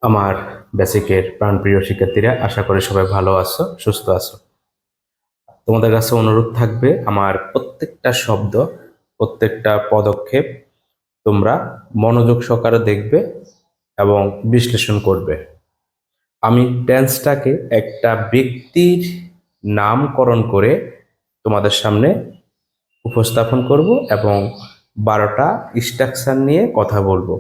আমার বেসিকের প্রাণপ্রিয় শিক্ষার্থীরা, আশা করি সবাই ভালো আছো, সুস্থ আছো। তোমাদের কাছে অনুরোধ থাকবে, আমার প্রত্যেকটা শব্দ, প্রত্যেকটা পদক্ষেপ তোমরা মনোযোগ সহকারে দেখবে এবং বিশ্লেষণ করবে। আমি টেন্সটাকে একটা ব্যক্তির নামকরণ করে তোমাদের সামনে উপস্থাপন করব এবং 12টা স্ট্রাকচার নিয়ে কথা বলবো।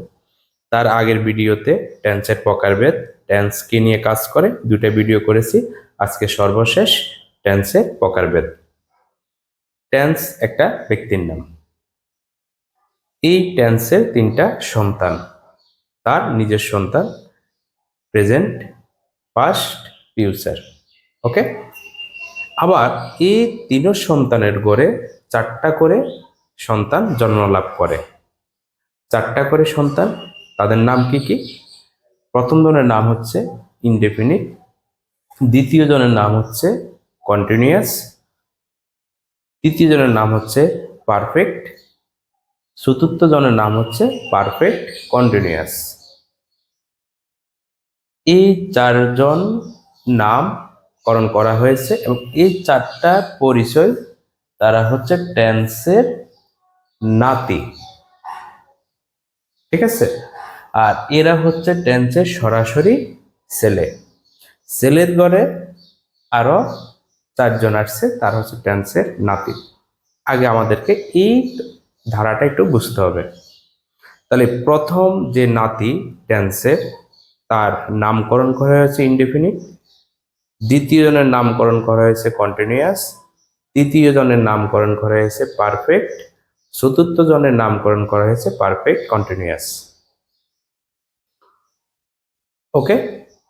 তার আগের ভিডিওতে টেন্সের প্রকারভেদ, টেন্স কি নিয়ে কাজ করে, 2টা ভিডিও করেছি। আজকে সর্বশেষ টেন্সের প্রকারভেদ। টেন্স একটা ব্যক্তির নাম। এই টেন্সের 3টা সন্তান, তার নিজের সন্তান, প্রেজেন্ট, পাস্ট, ফিউচার। ওকে। আবার এই 3 সন্তানের গড়ে 4টা করে সন্তান জন্ম লাভ করে। 4টা করে সন্তান, তাদের নাম কি কি? প্রথম জনের নাম হচ্ছে ইনডেফিনিট, দ্বিতীয় জনের নাম হচ্ছে কন্টিনিউয়াস, তৃতীয় জনের নাম হচ্ছে পারফেক্ট, চতুর্থ জনের নাম হচ্ছে পারফেক্ট কন্টিনিউয়াস। এই 4জন নামকরণ করা হয়েছে এবং এই 4টা পরিচয়, তারা হচ্ছে টেন্সের নাতি। ঠিক আছে? আর এরা হচ্ছে টেন্সের সরাসরি ছেলে। ছেলের ঘরে আরো 4জন আসছে, তারা হচ্ছে টেন্সের নাতি। আগে আমাদেরকে এই ধারাটা একটু বুঝতে হবে। তাহলে প্রথম যে নাতি টেন্সের, তার নামকরণ করা হয়েছে ইনডেফিনিট, দ্বিতীয় জনের নামকরণ করা হয়েছে কন্টিনিউয়াস, তৃতীয় জনের নামকরণ করা হয়েছে পারফেক্ট, চতুর্থ জনের নামকরণ করা হয়েছে পারফেক্ট কন্টিনিউয়াস। ওকে,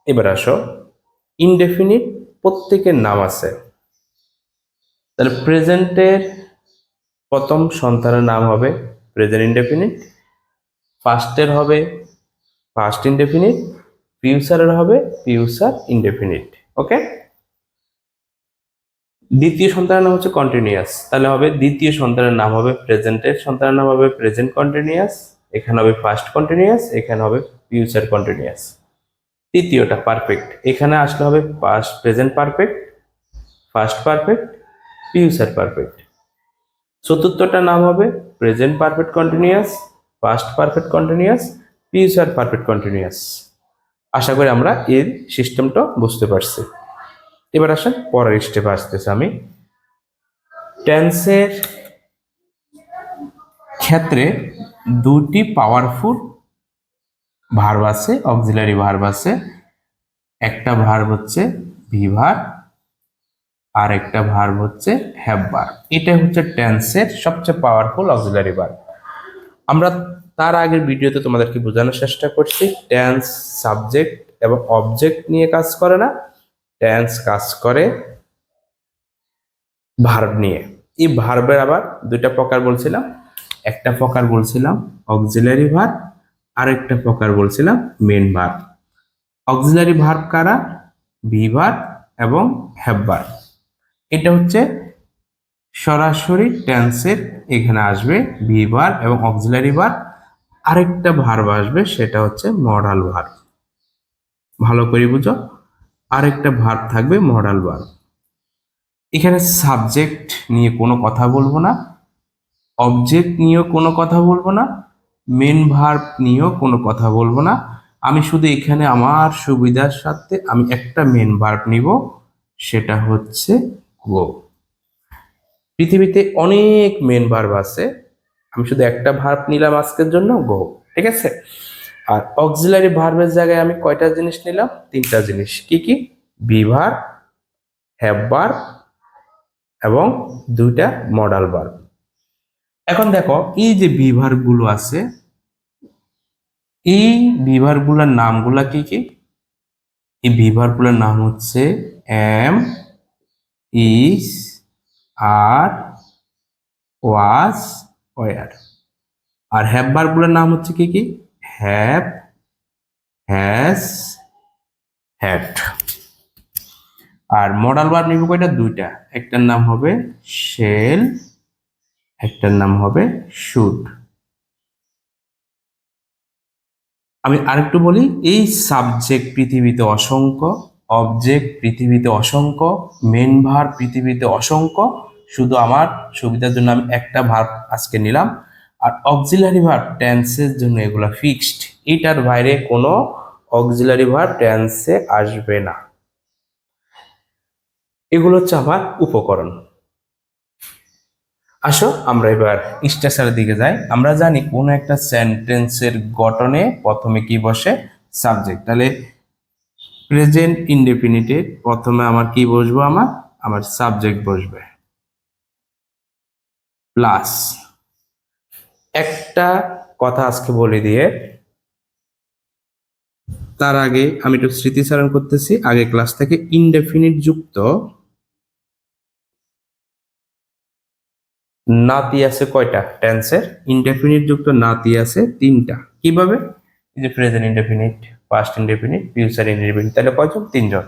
এবার আসো, ইনডেফিনিট প্রত্যেকের নাম আছে। তাহলে প্রেজেন্টের প্রথম সন্তানের নাম হবে প্রেজেন্ট ইনডেফিনিট, পাস্টের হবে পাস্ট ইনডেফিনিট, ফিউচারের হবে ফিউচার ইনডেফিনিট। ওকে। দ্বিতীয় সন্তানের নাম হচ্ছে কন্টিনিউয়াস, তাহলে হবে দ্বিতীয় সন্তানের নাম হবে প্রেজেন্টের সন্তানের নাম হবে প্রেজেন্ট কন্টিনিউয়াস, এখানে হবে ফার্স্ট কন্টিনিউয়াস, এখানে হবে ফিউচার কন্টিনিউয়াস। তৃতীয়টা পারফেক্ট, এখানে আসলে হবে past present perfect, first perfect, future perfect. চতুর্থটার নাম হবে present perfect continuous, past perfect continuous, future perfect continuous. আশা করি আমরা এর সিস্টেমটা বুঝতে পারছি। এবার আসেন পরের স্টেপে আসতেছে। আমি টেন্সের ক্ষেত্রে 2টি পাওয়ারফুল ভার্ব আছে, অক্সিলারি ভার্ব আছে। একটা ভার্ব হচ্ছে বি ভার্ব, আর একটা ভার্ব হচ্ছে হ্যাভ ভার্ব। এটা হচ্ছে টেন্সের সবচেয়ে পাওয়ারফুল অক্সিলারি ভার্ব। আমরা তার আগের ভিডিওতে তোমাদেরকে বোঝানোর চেষ্টা করছি, টেন্স সাবজেক্ট এবং অবজেক্ট নিয়ে কাজ করে না, টেন্স কাজ করে ভার্ব নিয়ে। এই ভার্বের আবার 2টা প্রকার বলছিলাম। একটা প্রকার বলছিলাম অক্সিলারি ভার্ব, আর একটা প্রকার বলছিলাম মেন ভার্ব। অক্সিলারি ভার্ব কারা? বি ভার্ব এবং হ্যাভ ভার্ব। এটা হচ্ছে সরাসরি টেন্সের, এখানে আসবে বি ভার্ব এবং অক্সিলারি ভার্ব। আরেকটা ভার্ব আসবে, সেটা হচ্ছে মডাল ভার্ব। ভালো করে বুঝো, আরেকটা ভার্ব থাকবে মডাল ভার্ব। এখানে সাবজেক্ট নিয়ে কোনো কথা বলবো না, অবজেক্ট নিয়েও কোনো কথা বলবো না, মেন ভার্ব নিয়েও কোনো কথা বলবো না। আমি শুধু এখানে আমার সুবিধার সাথে আমি একটা মেন ভার্ব নিব, সেটা হচ্ছে গো। পৃথিবীতে অনেক মেন ভার্ব আছে, আমি শুধু একটা ভার্ব নিলাম আজকের জন্য, গো। ঠিক আছে? আর অক্সিলারি ভার্বের জায়গায় আমি কয়টা জিনিস নিলাম? 3টা জিনিস। কি কি? বি ভার্ব, হ্যাভ ভার্ব এবং 2টা মডাল ভার্ব। এখন দেখো, এই যে বি ভার্ব গুলো আছে, এই বি ভার্ব গুলোর নামগুলা কি কি? এই বি ভার্ব গুলোর নাম হচ্ছে am, is, are, was, were. আর হ্যাভ ভার্ব গুলোর নাম হচ্ছে কি কি? Have, has, had. আর মডাল ভার্ব নিব কয়টা? 2টা। একটার নাম হবে শেল, একটার নাম হবে শুড। আমি আরেকটু বলি, এই সাবজেক্ট পৃথিবীতে অসংখ্য, অবজেক্ট পৃথিবীতে অসংখ্য, মেন ভার্ব পৃথিবীতে অসংখ্য। শুধু আমার সুবিধার জন্য আমি একটা ভার্ব আজকে নিলাম। আর অক্সিলারি ভার্ব টেন্সের জন্য এগুলো ফিক্সড, এটার বাইরে কোনো অক্সিলারি ভার্ব টেন্সে আসবে না। এগুলো হচ্ছে আমার উপকরণ। আসো আমরা এবার স্ট্রাকচারের দিকে যাই। আমরা জানি কোন একটা সেন্টেন্সের গঠনে প্রথমে কি বসে, সাবজেক্ট। তাহলে প্রেজেন্ট ইনডেফিনিটে প্রথমে আমার কি বসবো, আমার সাবজেক্ট বসবে, প্লাস একটা কথা আজকে বলে দিয়ে তার আগে আমি একটু স্মৃতিচারণ করতেছি আগে ক্লাস থেকে। ইনডেফিনিট যুক্ত নাতি আছে কয়টা টেন্সের? ইনডেফিনিট যুক্ত নাতি আছে তিনটা। কিভাবে? এই যে present indefinite, past indefinite, future indefinite, তাহলে কয়জন? তিনজন।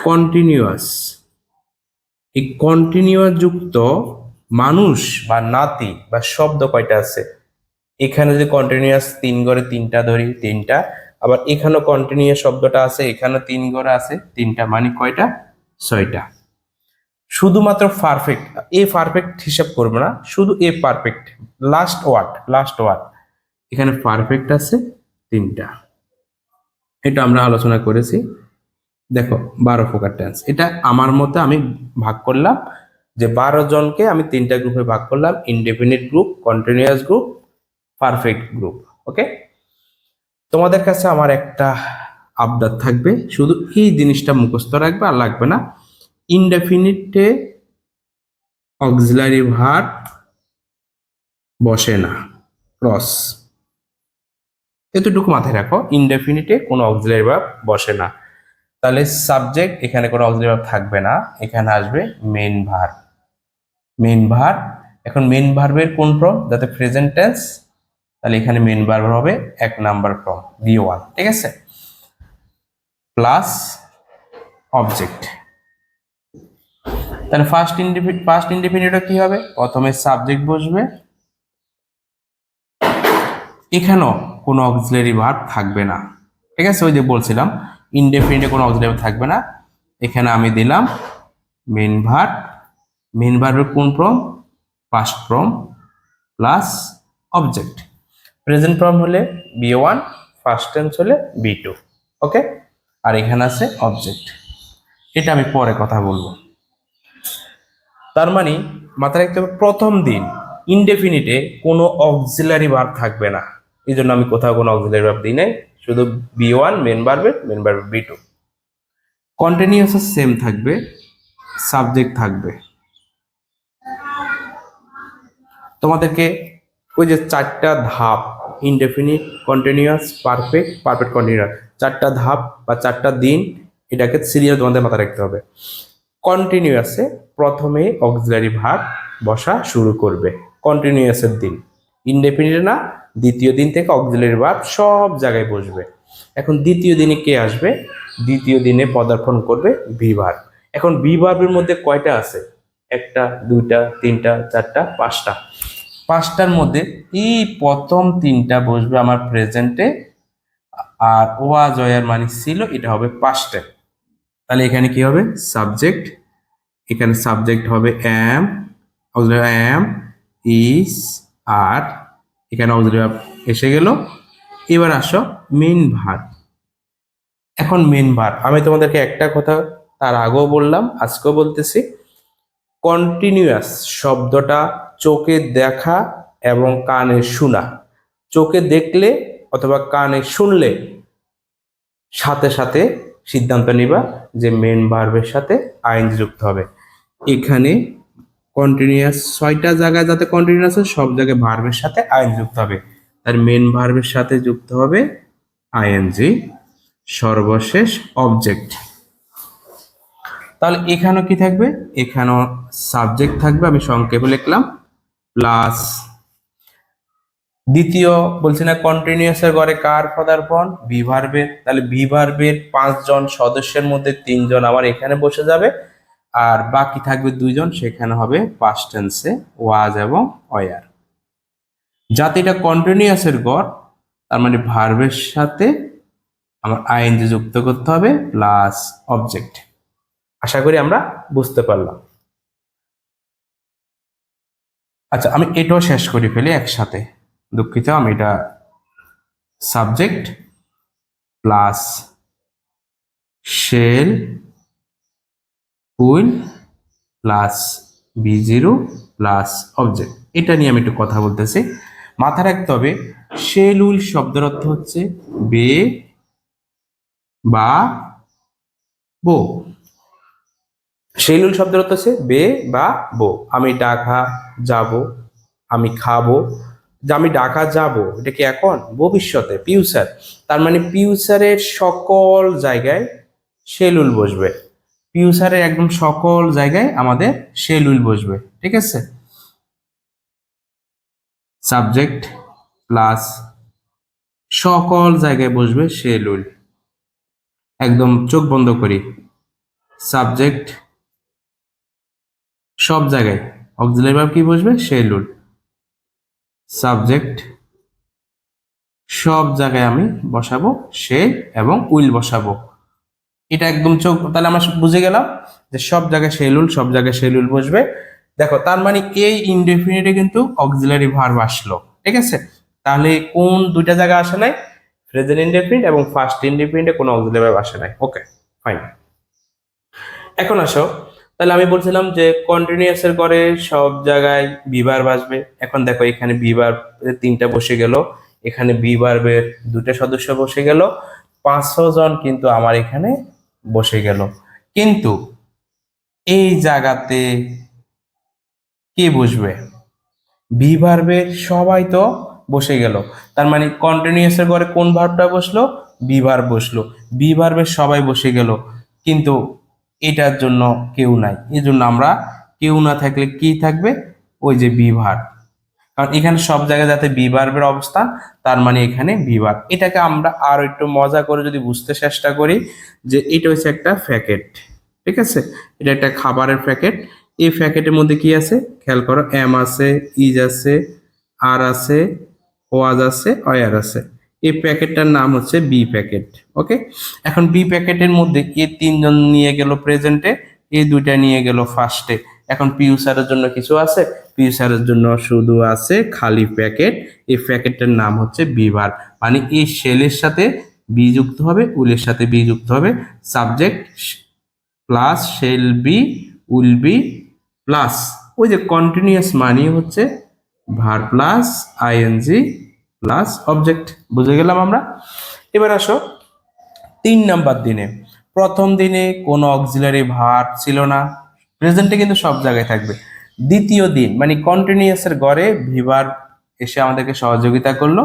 কন্টিনিউয়াস, এই কন্টিনিউয়াস যুক্ত মানুষ বা নাতি বা শব্দ কয়টা আছে? এখানে যদি কন্টিনিউয়াস তিন ঘরে তিনটা ধরি, তিনটা। আবার এখানেও কন্টিনিউয়াস শব্দটা আছে, এখানেও তিন ঘরে আছে তিনটা, মানে কয়টা? ছয়টা। শুধুমাত্র পারফেক্ট, এ পারফেক্ট হিসাব করবে না, শুধু এ পারফেক্ট, লাস্ট ওয়ার্ড এখানে পারফেক্ট আছে তিনটা। এটা আমরা আলোচনা করেছি। দেখো 12 প্রকার টেন্স, এটা আমার মতে আমি ভাগ করলাম যে 12 জনকে আমি তিনটা গ্রুপে ভাগ করলাম, indefinite group, continuous group, perfect group. Okay, তোমাদের কাছে আমার একটা আবদার থাকবে, শুধু এই জিনিসটা মুখস্থ রাখবে, আর লাগবে না। ইনডেফিনিটে অক্সিলারি ভার্ব বসে না, ক্রস, এতটুকু মাথায় রাখো। ইনডেফিনিটে কোনো অক্সিলারি ভার্ব বসে না। তাহলে সাবজেক্ট, এখানে কোনো অক্সিলারি ভার্ব থাকবে না, এখানে আসবে মেন ভার্ব। মেন ভার্ব, এখন মেন ভার্বের কোন ফর্ম? যাতে প্রেজেন্ট টেন্স, তাহলে এখানে মেন ভার্ব হবে 1 নাম্বার ফর্ম V1, ঠিক আছে, প্লাস অবজেক্ট। তাহলে ফার্স্ট ইনডেফিনিটে কি হবে? প্রথমে সাবজেক্ট বসবে, এখানেও কোনো অক্সিলারি ভার্ব থাকবে না, ঠিক আছে। ওই যে বলছিলাম ইনডেফিনিটে কোনো অক্সিলারি ভার্ব থাকবে না। এখানে আমি দিলাম মেন ভার্ব, মেন ভার্বের কোন form? Past form plus object. Present form হলে B1, ফার্স্ট টেন্স হলে B2। ওকে, আর এখানে আছে অবজেক্ট, এটা আমি পরে কথা বলবো। তার মানে মাথায় রাখতে হবে প্রথম দিন ইনডেফিনিটে কোনো অক্সিলারি ভার্ব থাকবে না, এই জন্য আমি কোথাও কোনো অক্সিলারি ভার্ব দিই নাই, শুধু B1 মেন ভার্বের B2। কন্টিনিউয়াস সেম থাকবে, সাবজেক্ট থাকবে। তোমাদেরকে ওই যে 4টা ধাপ, indefinite, continuous, perfect, perfect continuous, 4টা ধাপ বা 4টা দিন, এটাকে সিরিয়াল তোমাদের মাথায় রাখতে হবে। কন্টিনিউয়াসে প্রথমে অক্সিলারি ভার্ব বসা শুরু করবে কন্টিনিউয়াসের দিন, ইনডেফিনিটে না, দ্বিতীয় দিন থেকে অক্সিলারি ভার্ব সব জায়গায় বসবে। এখন দ্বিতীয় দিনে কে আসবে? দ্বিতীয় দিনে পদার্পণ করবে ভি ভার্ব। এখন ভি ভার্বের মধ্যে কয়টা আছে? 1টা, 2টা, 3টা, 4টা, 5টা। 5টার মধ্যে এই প্রথম 3টা বসবে আমার প্রেজেন্টে, আর ওয়া জয়ার মানে ছিল, এটা হবে পাস্টে। তাহলে এখানে কি হবে? সাবজেক্ট, এখানে সাবজেক্ট হবে am, অক্সিলারি am, is, আর এখানে অক্সিলারি ভার্ব এসে গেল। এবার আসো মেন ভার্ব। এখন মেন ভার্ব আমি তোমাদেরকে একটা কথা তার আগেও বললাম, আজকেও বলতেছি, কন্টিনিউয়াস শব্দটা চোখে দেখা এবং কানে শোনা। চোখে দেখলে অথবা কানে শুনলে সাথে সাথে সিদ্ধান্ত নিবা যে মেন ভার্বের সাথে আইএনজি যুক্ত হবে। এখানে কন্টিনিউয়াস 6টা জায়গায় যাতে কন্টিনিউয়াস আছে, সব জায়গায় ভার্বের সাথে আইএনজি যুক্ত হবে। তার মেন ভার্বের সাথে যুক্ত হবে আইএনজি, সর্বশেষ অবজেক্ট। তাহলে এখানেও কি থাকবে? এখানেও সাবজেক্ট থাকবে, আমি সংক্ষেপে লিখলাম, প্লাস দ্বিতীয় বলছি না কন্টিনিউয়াসের ঘরে কার পদার্পণ? ভি ভার্বের। তাহলে ভি ভার্বের 5 জন সদস্যের মধ্যে 3 জন আমার এখানে বসে যাবে, আর বাকি থাকবে 2 জন, সেখানে হবে পাস্ট টেন্সে ওয়াজ এবং ওয়ার। যাতে এটা কন্টিনিউয়াসের গড়, তার মানে ভার্বের সাথে আমার আইএনজি যুক্ত করতে হবে প্লাস অবজেক্ট। আশা করি আমরা বুঝতে পারলাম। আচ্ছা, আমি এটাও শেষ করে ফেলি একসাথে, দুঃখিত, আমি এটা subject plus shell will plus B0 plus object, এটা নিয়ে আমি একটু কথা বলতেছি। মাথায় রাখতে হবে শেল উইল শব্দের অর্থ হচ্ছে বে বা বো। শেল উইল শব্দের অর্থ হচ্ছে বে বা বো। আমি ঢাকা যাব, আমি খাবো। যে আমি ঢাকা যাব, এটা কি এখন? ভবিষ্যতে, ফিউচার। তার মানে ফিউচারের সকল জায়গায় শেল উইল বসবে। ফিউচারের একদম সকল জায়গায় আমাদের শেল উইল বসবে, ঠিক আছে? সাবজেক্ট প্লাস সকল জায়গায় বসবে শেল উইল। একদম চোখ বন্ধ করি, সাবজেক্ট সব জায়গায়, অক্সিলারি ভার্ব কি বসবে? Shell will. সাবজেক্ট সব জায়গায় আমি বসাবো শেল এবং উইল বসাবো। এটা একদম চোখ, তাহলে আমরা বুঝে গেলাম যে সব জায়গায় শেল উইল, সব জায়গায় শেল উইল বসবে। দেখো, তার মানে এই ইনডেফিনিটে কিন্তু অক্সিলারি ভার্ব আসলো, ঠিক আছে? তাহলে কোন দুইটা জায়গা আসে নাই? প্রেজেন্ট ইনডেফিনিট এবং ফার্স্ট ইনডেফিনিটে কোনো অক্সিলারি ভার্ব আসে নাই। ওকে, ফাইন। এখন আসো, তাহলে আমি বলছিলাম যে কন্টিনিউয়াস এর পরে সব জায়গায় বি ভার্ব আসবে। এখন দেখো, এখানে বি ভার্ব তিনটা বসে গেল, এখানে বি ভার্বের দুটা সদস্য বসে গেল, 500 জন কিন্তু আমার এখানে বসে গেল। কিন্তু এই জায়গাতে কে বসবে? বি ভার্বের সবাই তো বসে গেল, তার মানে কন্টিনিউয়াস এর পরে কোন ভার্বটা বসলো? বি ভার্ব বসলো। বি ভার্বের সবাই বসে গেল, কিন্তু এটার জন্য কেউ নাই। এই জন্য আমরা কেউ না থাকলে কি থাকবে? ওই যে বি ভার্ব। কারণ এখানে সব জায়গায় যাতে বি ভার্বের অবস্থান, তার মানে এখানে বি ভার্ব। এটাকে আমরা আরো একটু মজা করে যদি বুঝতে চেষ্টা করি, যে এটা হচ্ছে একটা প্যাকেট, ঠিক আছে? এটা একটা খাবারের প্যাকেট। এই প্যাকেটের মধ্যে কি আছে খেয়াল করো, এম আছে, ইজ আছে, আর আছে, ওয়াজ আছে, অয়ার আছে। এই প্যাকেটটার নাম হচ্ছে বি প্যাকেট। ওকে, এখন বি প্যাকেটের মধ্যে এই তিনজন নিয়ে গেল প্রেজেন্টে, এই দুইটা নিয়ে গেল ফার্স্টে। এখন ফিউচারের জন্য কিছু আছে? ফিউচারের জন্য শুধু আছে খালি প্যাকেট। এই প্যাকেটটার নাম হচ্ছে বি ভার্ব। মানে এই শেলের সাথে বি যুক্ত হবে, উইলের সাথে বি যুক্ত হবে, subject plus shall be, will be plus ওই যে কন্টিনিউয়াস মানে হচ্ছে verb plus ING plus object. বুঝে গেলাম আমরা। এবার আসো 3 নাম্বার দিনে। প্রথম দিনে কোনো অক্সিলারি ভার্ব ছিল না, প্রেজেন্টে কিন্তু সব জায়গায় থাকবে। দ্বিতীয় দিন মানে কন্টিনিউয়াসের গড়ে ভি ভার্ব এসে আমাদেরকে সহযোগিতা করলো।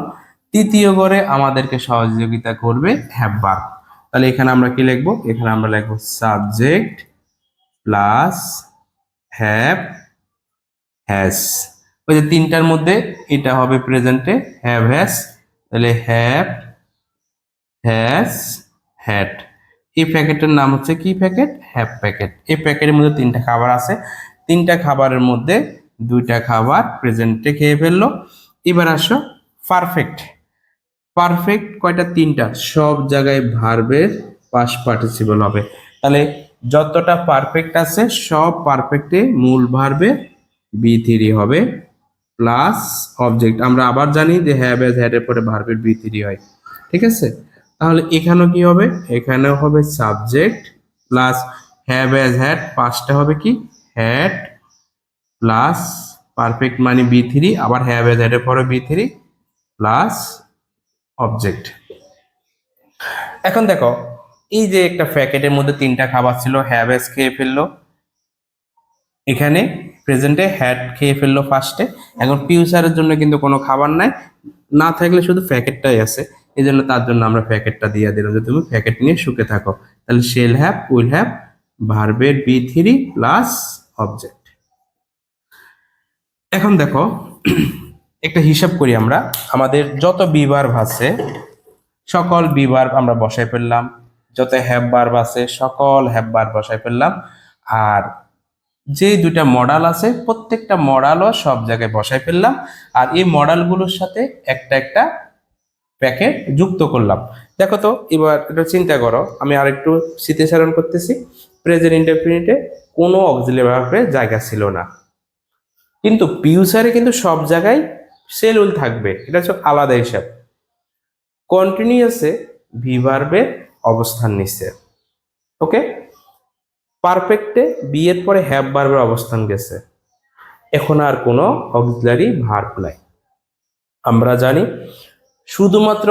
তৃতীয় গড়ে আমাদেরকে সহযোগিতা করবে হ্যাভ ভার্ব। তাহলে এখানে আমরা কি লিখবো? এখানে আমরা লিখবো সাবজেক্ট প্লাস হ্যাভ হ্যাজ। ওই যে তিনটার মধ্যে এটা হবে প্রেজেন্টে হ্যাভ হ্যাজ, তাহলে হ্যাভ হ্যাজ হ্যাড। এই প্যাকেটের নাম হচ্ছে কি প্যাকেট? Have packet. এই প্যাকেটের মধ্যে তিনটা খাবার আছে, তিনটা খাবারের মধ্যে দুইটা খাবার প্রেজেন্টে খেয়ে ফেললো। এবার আসো পারফেক্ট। পারফেক্ট কয়টা? তিনটা। সব জায়গায় ভার্বের পাস্ট পার্টিসিপল হবে। তাহলে যতটা পারফেক্ট আছে সব পারফেক্টে মূল ভার্বে বি3 হবে প্লাস অবজেক্ট। আমরা আবার জানি যে হ্যাভ হ্যাজ হ্যাড এর পরে ভার্বের বি3 হয়, ঠিক আছে? তাহলে এখানেও কি হবে? এখানেও হবে subject plus have has had, পাঁচটা হবে কি? হ্যাড প্লাস পারফেক্ট মানে বি3, আবার হ্যাভ হ্যাজ হ্যাড এর পরে বি3 প্লাস অবজেক্ট। এখন দেখো, এই যে একটা প্যাকেটের মধ্যে তিনটা খাবার ছিল, হ্যাভ হ্যাজ খেয়ে ফেললো, এখানে প্রেজেন্টে হ্যাড খেয়ে ফেললো ফার্স্টে। এখন ফিউচারের জন্য কিন্তু কোনো খাবার নাই, না থাকলে শুধু প্যাকেটটাই আছে, এই জন্য তার জন্য আমরা প্যাকেটটা দিয়ে দিলাম যে তুমি প্যাকেট নিয়ে সুখে থাকো। তাহলে শেল হ্যাভ, উইল হ্যাভ, ভার্বের বি3 প্লাস অবজেক্ট। এখন দেখো একটা হিসাব করি আমরা, আমাদের যত বি ভার্ব আছে সকল বি ভার্ব আমরা বসাই ফেললাম, যত হ্যাভ ভার্ব আছে সকল হ্যাভ ভার্ব বসাই ফেললাম, আর যে দুইটা মডাল আছে প্রত্যেকটা মডালও সব জায়গায় বসাই ফেললাম। আর এই মডালগুলোর সাথে একটা একটা প্যাকেট যুক্ত করলাম। দেখো তো এবার এটা চিন্তা করো, আমি আরেকটু স্মৃতিচারণ করতেছি। প্রেজেন্ট ইনডেফিনিটে কোনো অক্সিলারি ভার্বের জায়গা ছিল না, কিন্তু ফিউচারে কিন্তু সব জায়গায় সেল উইল থাকবে, এটা হচ্ছে আলাদা হিসাব। কন্টিনিউয়াসে ভি ভার্বের অবস্থান নিচ্ছে, ওকে। পারফেক্টে বি এর পরে হ্যাভ ভার্বের অবস্থান গেছে, এখন আর কোনো অক্সিলারি ভার্ব নাই। আমরা জানি শুধুমাত্র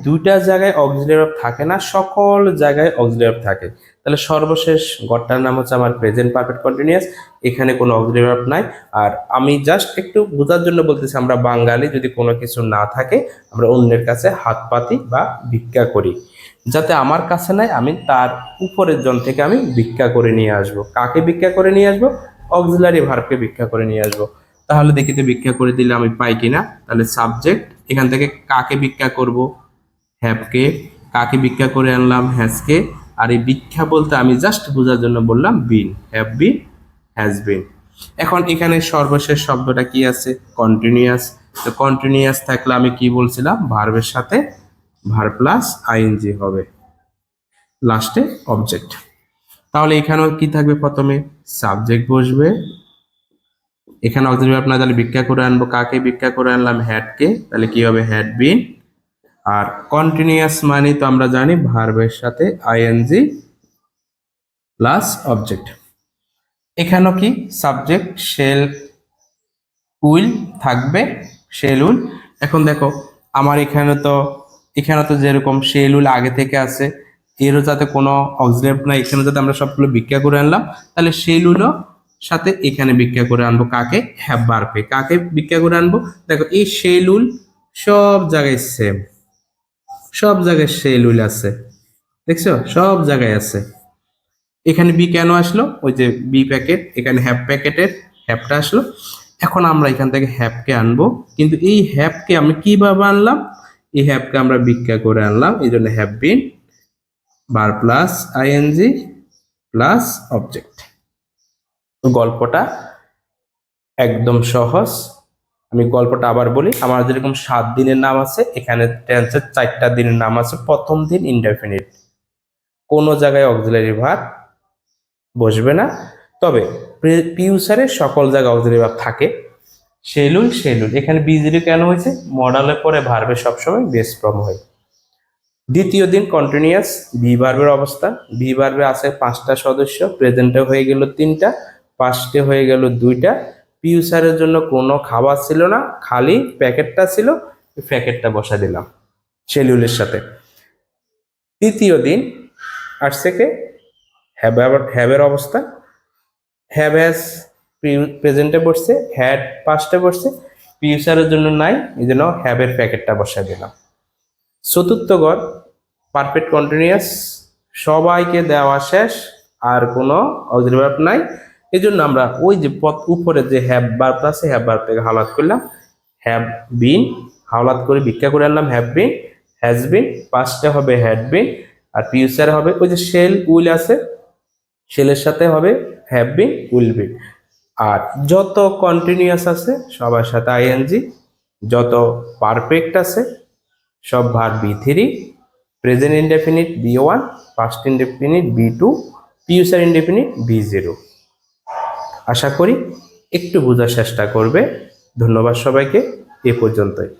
দুইটা জায়গায় অক্সিলারি ভার্ব থাকে না, সকল জায়গায় অক্সিলারি ভার্ব থাকে। তাহলে সর্বশেষ গড়টার নাম হচ্ছে আমার প্রেজেন্ট পারফেক্ট কন্টিনিউয়াস, এখানে কোনো অক্সিলারি ভার্ব নাই। আর আমি জাস্ট একটু বোঝার জন্য বলতেছি, আমরা বাঙালি যদি কোনো কিছু না থাকে আমরা অন্যের কাছে হাত পাতি বা ভিক্ষা করি, যাতে আমার কাছে নাই আমি তার উপরের জন থেকে আমি ভিক্ষা করে নিয়ে আসব। কাকে ভিক্ষা করে নিয়ে আসবো? অক্সিলারি ভার্বকে ভিক্ষা করে নিয়ে আসবো। তাহলে দেখিতে ভিক্ষা করে দিলে আমি পাই কিনা। তাহলে সাবজেক্ট, এখান থেকে কাকে ভিক্ষা করব? হ্যাভকে। কাকে ভিক্ষা করে আনলাম? হ্যাজকে। আর এই ভিক্ষা বলতে আমি জাস্ট বোঝার জন্য বললাম বিন, হ্যাভ বিন, হ্যাজ বিন। এখন এখানে সর্বশেষ শব্দটা কি আছে? কন্টিনিউয়াস। তো কন্টিনিউয়াস থাকলে আমি কি বলছিলাম? ভার্বের সাথে ভার্ব প্লাস আইএনজি হবে, লাস্টে অবজেক্ট। তাহলে এখানেও কি থাকবে? প্রথমে সাবজেক্ট বসবে, এখানে অক্সিলারি ভার্ব না, তাহলে ভিক্ষা করে আনবো। কাকে ভিক্ষা করে আনলাম? হ্যাডকে, তাহলে কি হবে? Had been. আর কন্টিনিউয়াস মানে তো আমরা জানি ভার্বের সাথে আইএনজি প্লাস অবজেক্ট। এখানেও কি সাবজেক্ট শেল উইল থাকবে, শেল উইল। এখন দেখো আমার এখানে তো যেরকম শেল উইল আগে থেকে আছে, এরও যাতে কোনো অক্সিলারি নাই, এখানে যাতে আমরা সবগুলো ভিক্ষা করে আনলাম, তাহলে শেল উইলও সাথে এখানে ভিক্ষা করে আনবো। কাকে? হ্যাভ ভার্বে। কাকে ভিক্ষা করে আনবো? দেখো এই শেল উইল সব জায়গায় সেম, সব জায়গায় শেল উইল আছে, দেখছো সব জায়গায় আছে। এখানে বি কেন আসলো? ওই যে বি প্যাকেট, এখানে হ্যাভ প্যাকেটের হ্যাভটা আসলো। এখন আমরা এখান থেকে হ্যাভকে আনবো, কিন্তু এই হ্যাভকে আমি কিভাবে আনলাম? এই হ্যাভকে আমরা ভিক্ষা করে আনলাম, এই জন্য have been bar plus ING plus object. গল্পটা একদম সহজ। আমি গল্পটা আবার বলি। আমার যেরকম 7 দিনের নাম আছে, এখানে টেন্সের 4টা দিনের নাম আছে। প্রথম দিন ইনডেফিনিট, কোনো জায়গায় অক্সিলারি ভার্ব বসবে না, তবে ফিউচারে সকল জায়গায় অক্সিলারি ভার্ব থাকে। শেলুল, শেলুল এখানে বিজিরি কেন হয়েছে? মডালের পরে ভার্বে সবসময় বেস ফর্ম হয়। দ্বিতীয় দিন কন্টিনিউয়াস বি ভার্বের অবস্থা। বি ভার্বে আছে 5টা সদস্য, প্রেজেন্টে হয়ে গেল 3টা, পাস্টে হয়ে গেল 2টা। ফিউচারের জন্য কোনো খাবার ছিল না, খালি প্যাকেটটা ছিল, প্যাকেটটা বসা দিলাম শেলিউলের সাথে। তৃতীয় দিন আসছে কে? হ্যাবের অবস্থা। হ্যাভ হ্যাজ প্রেজেন্টে বসছে, হ্যাড পাস্টে বসছে, ফিউচারের জন্য নাই, এই জন্য হ্যাবের প্যাকেটটা বসায় দিলাম। চতুর্থ গড় পারফেক্ট কন্টিনিউয়াস, সবাইকে দেওয়া শেষ, আর কোনো অক্সিলারি ভার্ব নাই। এই জন্য আমরা ওই যে উপরে যে হ্যাভ ভার্ব আছে, হ্যাভ ভার্ব থেকে হাওলাত করলাম, হ্যাভ বিন, হাওলাত করে ভিক্ষা করে আনলাম হ্যাভ বিন, হ্যাজ বিন, পাস্টে হবে হ্যাড বিন, আর ফিউচারে হবে ওই যে শেল উইল আছে, শেলের সাথে হবে হ্যাভ বিন, উইল বি। আর যত কন্টিনিউয়াস আছে সবার সাথে আইএনজি, যত পারফেক্ট আছে সব verb বি3, present indefinite B one, past indefinite B2, future indefinite বি0। আশা করি একটু বোঝার চেষ্টা করবে। ধন্যবাদ সবাইকে, এ পর্যন্তই।